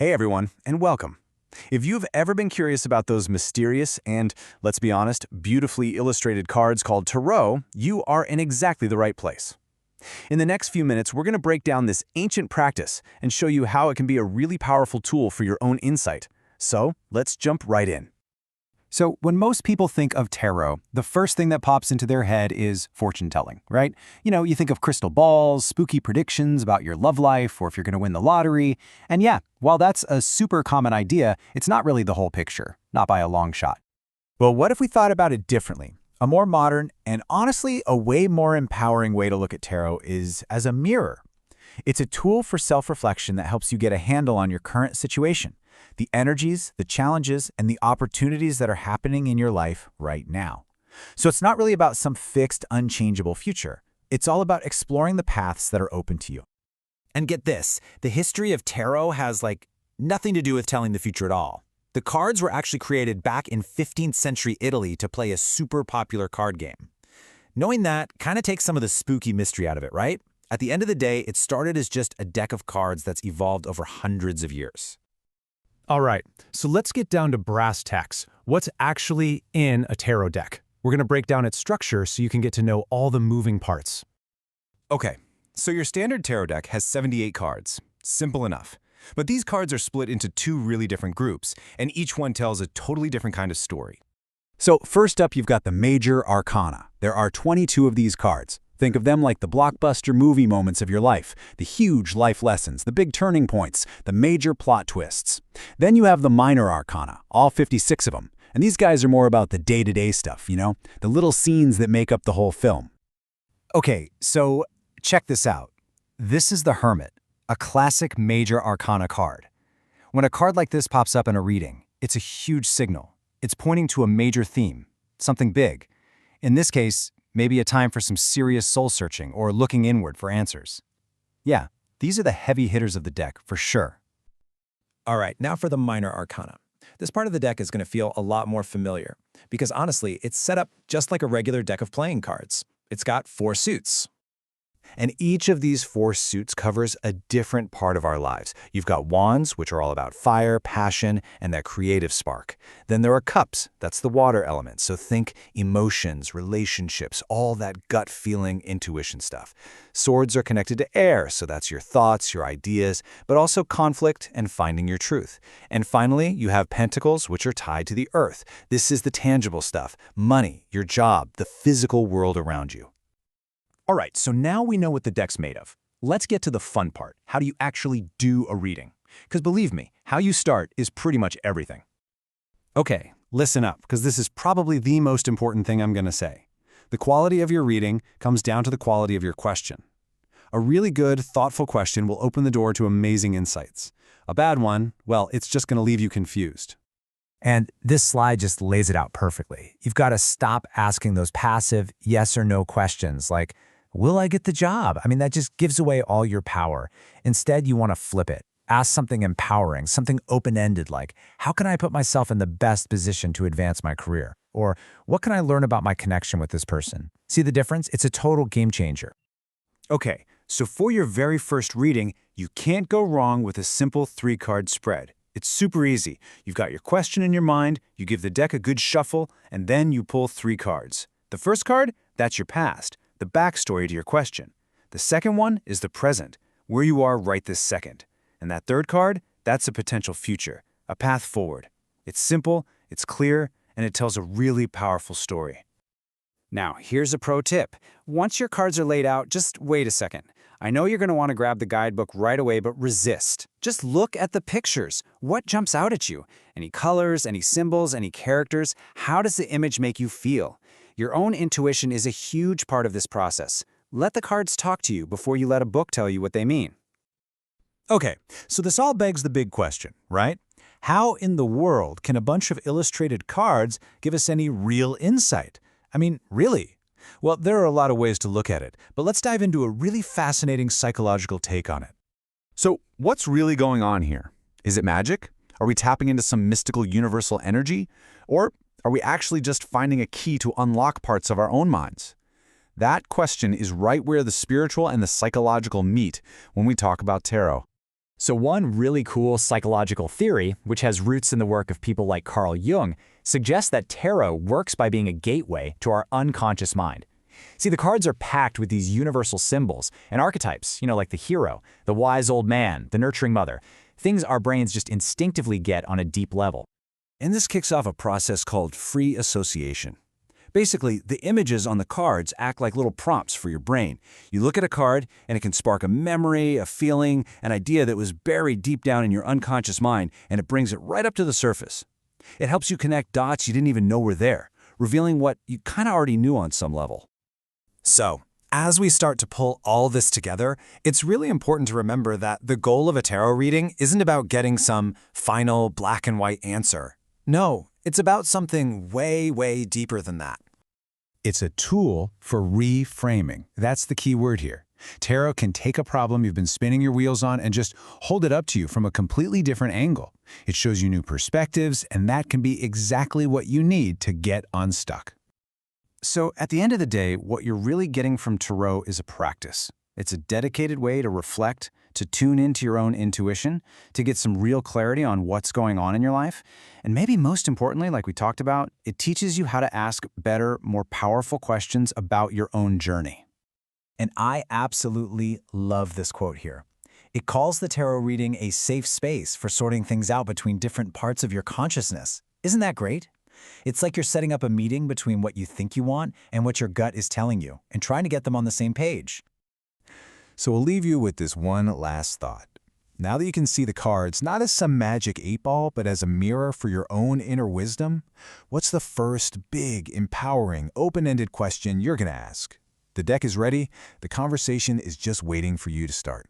Hey everyone, and welcome. If you've ever been curious about those mysterious and, let's be honest, beautifully illustrated cards called tarot, you are in exactly the right place. In the next few minutes, we're going to break down this ancient practice and show you how it can be a really powerful tool for your own insight. So, let's jump right in. So when most people think of tarot, the first thing that pops into their head is fortune telling, right? You think of crystal balls, spooky predictions about your love life, or if you're going to win the lottery. And yeah, while that's a super common idea, it's not really the whole picture, not by a long shot. Well, what if we thought about it differently? A more modern and honestly a way more empowering way to look at tarot is as a mirror. It's a tool for self-reflection that helps you get a handle on your current situation, the energies, the challenges, and the opportunities that are happening in your life right now. So it's not really about some fixed, unchangeable future. It's all about exploring the paths that are open to you. And get this, the history of tarot has nothing to do with telling the future at all. The cards were actually created back in 15th century Italy to play a super popular card game. Knowing that kind of takes some of the spooky mystery out of it, right? At the end of the day, it started as just a deck of cards that's evolved over hundreds of years. All right, so let's get down to brass tacks. What's actually in a tarot deck? We're going to break down its structure so you can get to know all the moving parts. Okay, so your standard tarot deck has 78 cards. Simple enough. But these cards are split into two really different groups, and each one tells a totally different kind of story. So first up, you've got the major arcana. There are 22 of these cards. Think of them like the blockbuster movie moments of your life, the huge life lessons, the big turning points, the major plot twists. Then you have the minor arcana, all 56 of them. And these guys are more about the day-to-day stuff, the little scenes that make up the whole film. Okay, so check this out. This is the Hermit, a classic major arcana card. When a card like this pops up in a reading, it's a huge signal. It's pointing to a major theme, something big. In this case, maybe a time for some serious soul-searching or looking inward for answers. Yeah, these are the heavy hitters of the deck, for sure. All right, now for the minor arcana. This part of the deck is going to feel a lot more familiar, because honestly, it's set up just like a regular deck of playing cards. It's got 4 suits. And each of these 4 suits covers a different part of our lives. You've got wands, which are all about fire, passion, and that creative spark. Then there are cups. That's the water element. So think emotions, relationships, all that gut feeling, intuition stuff. Swords are connected to air, so that's your thoughts, your ideas, but also conflict and finding your truth. And finally, you have pentacles, which are tied to the earth. This is the tangible stuff, money, your job, the physical world around you. All right, so now we know what the deck's made of. Let's get to the fun part. How do you actually do a reading? Because believe me, how you start is pretty much everything. Okay, listen up, because this is probably the most important thing I'm going to say. The quality of your reading comes down to the quality of your question. A really good, thoughtful question will open the door to amazing insights. A bad one, well, it's just going to leave you confused. And this slide just lays it out perfectly. You've got to stop asking those passive yes or no questions like, will I get the job? That just gives away all your power. Instead, you want to flip it. Ask something empowering, something open-ended like, how can I put myself in the best position to advance my career? Or what can I learn about my connection with this person? See the difference? It's a total game changer. Okay, so for your very first reading, you can't go wrong with a simple 3-card spread. It's super easy. You've got your question in your mind, you give the deck a good shuffle, and then you pull 3 cards. The first card, that's your past, the backstory to your question. The second one is the present, where you are right this second. And that third card, that's a potential future, a path forward. It's simple, it's clear, and it tells a really powerful story. Now, here's a pro tip. Once your cards are laid out, just wait a second. I know you're going to want to grab the guidebook right away, but resist. Just look at the pictures. What jumps out at you? Any colors, any symbols, any characters? How does the image make you feel? Your own intuition is a huge part of this process. Let the cards talk to you before you let a book tell you what they mean. Okay, so this all begs the big question, right? How in the world can a bunch of illustrated cards give us any real insight? Really? Well, there are a lot of ways to look at it, but let's dive into a really fascinating psychological take on it. So, what's really going on here? Is it magic? Are we tapping into some mystical universal energy? Or are we actually just finding a key to unlock parts of our own minds? That question is right where the spiritual and the psychological meet when we talk about tarot. So one really cool psychological theory, which has roots in the work of people like Carl Jung, suggests that tarot works by being a gateway to our unconscious mind. See, the cards are packed with these universal symbols and archetypes, like the hero, the wise old man, the nurturing mother, things our brains just instinctively get on a deep level. And this kicks off a process called free association. Basically, the images on the cards act like little prompts for your brain. You look at a card, and it can spark a memory, a feeling, an idea that was buried deep down in your unconscious mind, and it brings it right up to the surface. It helps you connect dots you didn't even know were there, revealing what you kind of already knew on some level. So, as we start to pull all this together, it's really important to remember that the goal of a tarot reading isn't about getting some final black and white answer. No, it's about something way, way deeper than that. It's a tool for reframing. That's the key word here. Tarot can take a problem you've been spinning your wheels on and just hold it up to you from a completely different angle. It shows you new perspectives, and that can be exactly what you need to get unstuck. So at the end of the day, what you're really getting from tarot is a practice. It's a dedicated way to reflect, to tune into your own intuition, to get some real clarity on what's going on in your life. And maybe most importantly, like we talked about, it teaches you how to ask better, more powerful questions about your own journey. And I absolutely love this quote here. It calls the tarot reading a safe space for sorting things out between different parts of your consciousness. Isn't that great? It's like you're setting up a meeting between what you think you want and what your gut is telling you, and trying to get them on the same page. So we'll leave you with this one last thought. Now that you can see the cards not as some magic 8-ball, but as a mirror for your own inner wisdom, what's the first big, empowering, open-ended question you're going to ask? The deck is ready. The conversation is just waiting for you to start.